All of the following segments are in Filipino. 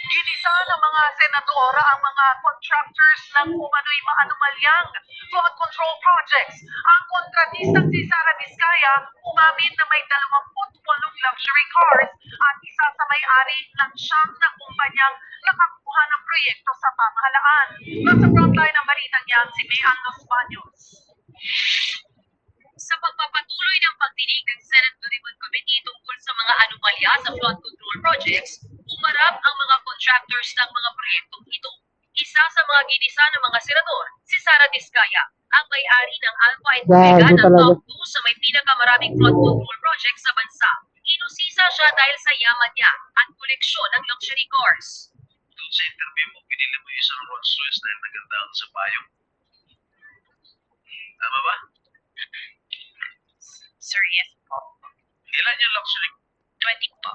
Ginisa ng mga senadora ang mga contractors ng umano'y maanumalyang flood control projects. Ang kontratistang si Sara Vizcaya umamin na may 28 luxury cars at isa sa may-ari ng siyam na kumpanyang nakakuha ng proyekto sa pamahalaan. Nasa frontline ng balitang yan si Mayan Los Baños. Sa pagpapatuloy ng pagdinig ng Senate Budget Committee tungkol sa mga anomalya sa flood control projects, umarap ang mga contractors ng mga proyektong ito. Isa sa mga ginisa ng mga senador, si Sara Vizcaya, ang may-ari ng Alpha and Omega ng top 2 sa may pinakamaraming flood control projects sa bansa. Inusisa siya dahil sa yaman niya at koleksyon ng luxury cars. Doon sa interview mo, pinili mo isang Rolls Royce dahil nagandaan sa payong. Tama ba? Sir, yes po. Ilan yung luxury? 20 po.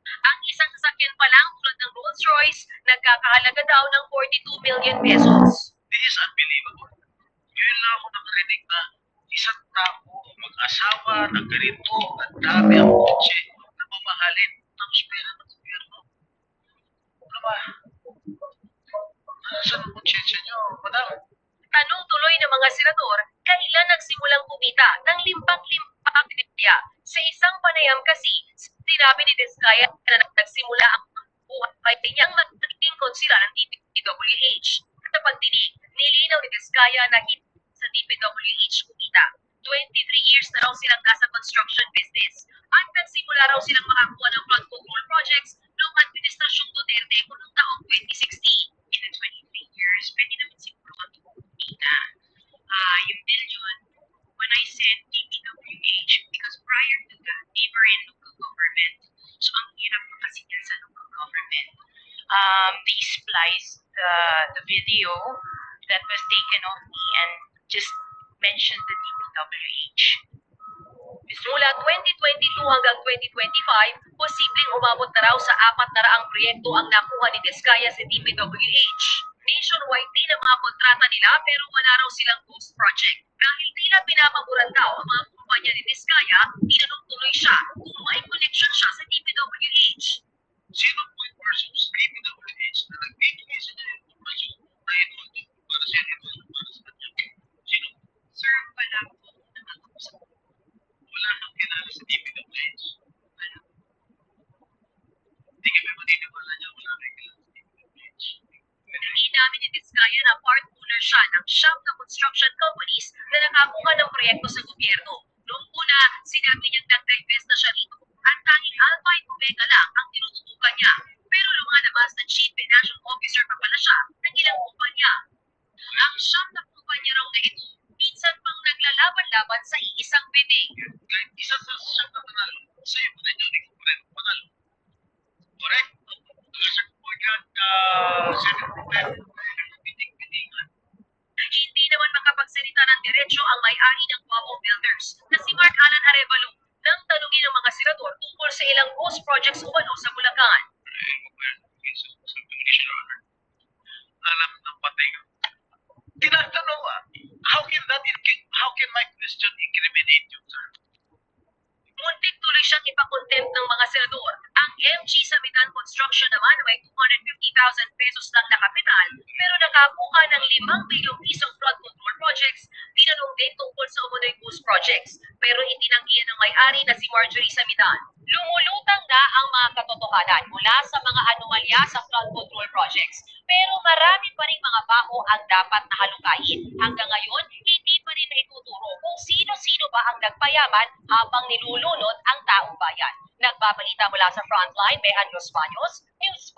Ang isang sasakyan pa lang tulad ng Rolls Royce, nagkakahalaga daw ng 42 million pesos. This is unbelievable. Ngayon lang ako nakarinig na isang tao, mag-asawa, na ganito, at dami ang kotse na mamahalin ng pera ng gobyerno. Ano ba? Nasaan ang konsensya niyo, madam? Tanong tuloy ng mga senador, kailan nagsimulang kumita ng limpang-limpang bilya? Sa isang panayam kasi, sinabi ni Vizcaya na nagsimula ang buhay niyang magiging konsila ng DPWH. Sa pagdinig, nilinaw ni Vizcaya na hindi sa DPWH kumita. 23 years na raw silang nasa construction business at nagsimula raw silang makakuha ng flood control projects noong administrasyong Duterte noong taong 2016. In the 23 years, pwede naman siguro kumita. Yung billion, when I said DPWH, because prior to that, they were in local government. So, ang hirap na kasi yan sa local government. They spliced the video that was taken of me and just mentioned the DPWH. Mula 2022 hanggang 2025, posibleng umabot na raw sa 400 proyekto ang nakuha ni Vizcaya sa DPWH. Nationwide din ang mga kontrata nila pero wala raw silang ghost project. Dahil tila pinapaboran daw ang mga kumpanya ni Vizcaya, tinanong tuloy siya kung may connection siya sa DPWH. Sino po yung person sa DPWH na nagbibigay sa niya informasyon na ito para sa ito para sa kanya? Sino? Sir, wala po. Wala kang kilala sa DPWH. Wala. Hindi kami maniniwala niya wala kang kilala sa DPWH. Inamin ni Vizcaya na part owner siya ng siyam na construction companies na nakakuha ng proyekto sa gobyerno. Noong una, sinabi niyang nag-divest na siya rito at tanging Alpha and Omega lang ang tinututukan niya. Pero lumalabas na chief financial officer pa pala siya ng ilang kumpanya. Ang siyam na kumpanya raw na ito, minsan pang naglalaban-laban sa iisang bidding. Kahit isa sa siyang natanalo, sa iyo na niyo, hindi ko rin panalo. Correct? Sa kumpanya na Senate Problem, biting-bitingan. Hindi naman makapagsalita ng diretsyo ang may-ari ng Guamo Builders na si Mark Alan Arevalo nang tanungin ng mga senador tungkol sa ilang ghost projects umano sa Bulacan. Alam ng patay. Tinatanong how can my question incriminate you, sir? Muntik tuloy siyang ipakontempt ng mga senador. Ang MG Samitan Construction naman may 250,000 pesos lang na kapital pero nakakuha ng 5 milyong pisong flood control projects. Tinanong din tungkol sa umunoy ghost projects pero itinanggihan ng may-ari na si Marjorie Samitan. Lumulutang na ang mga katotohanan mula sa mga anomalya sa flood control projects pero marami pa rin mga baho ang dapat na halukayin. Hanggang ngayon, hindi pa rin naituturo kung sino-sino ba ang nagpayaman habang nilulunod ang taong bayan. Nagbabalita mula sa Frontline, Mayan Los Baños, News 5.